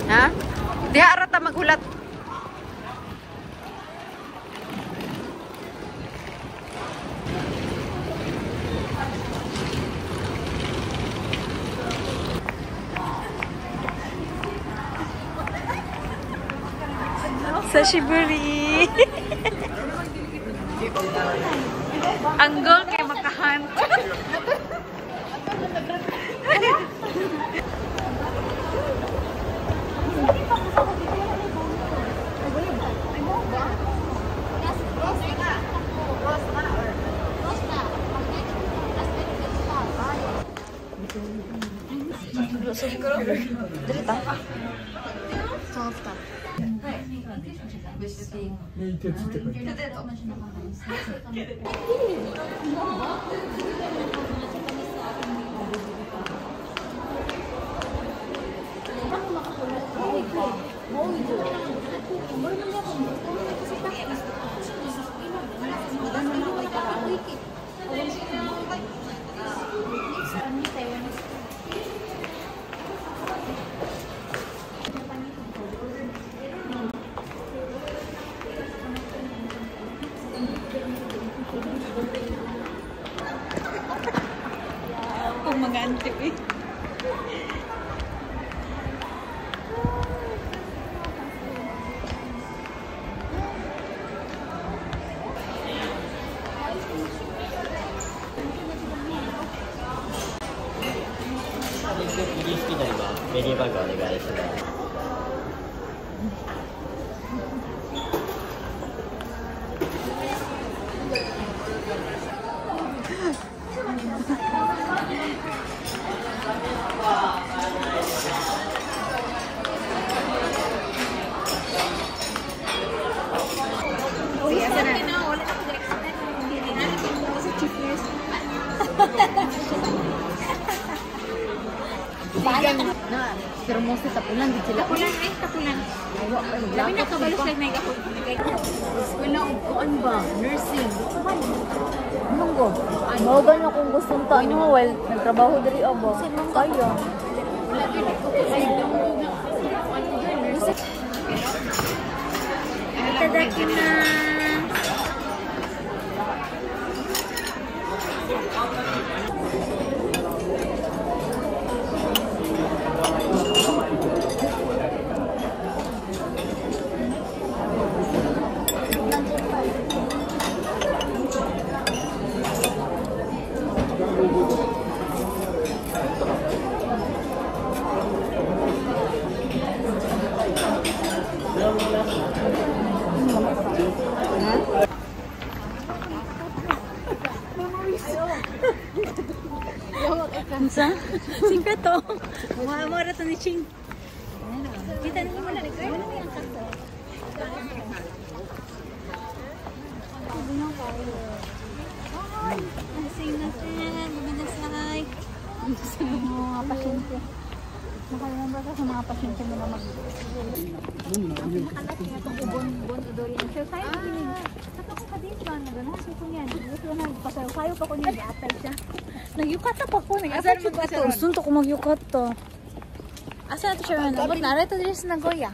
Ha? Diha arata maghulat. Sashiburi. Anggol kay makahan. Mga antip eh. Media bag on the guys. Na, pero mo sa tapulan di sila. Tapulan ay tapulan. Labi na kabalo sila may gapon. Wala upuan ba? Nursing. Munggo. Mao ba na kung gustong ta mo well, nagtrabaho diri aba. Kaya. Itadakimasu. Kansa? Singkat to. Mura to ni Ching. Kita ni mo na ni Kay. Mga pasyente. Nakalimutan ka sa mga pasyente mo na Bon odori ang sir tayo din. Tapos ka din ba na gano'n so kung yan. Gusto na pasayo pa ko ni atay siya. Nagyukat pa ko. Nag-asar mo ka to. Sunto ko magyukat to. Asa to siya na? But na ito din sa Nagoya.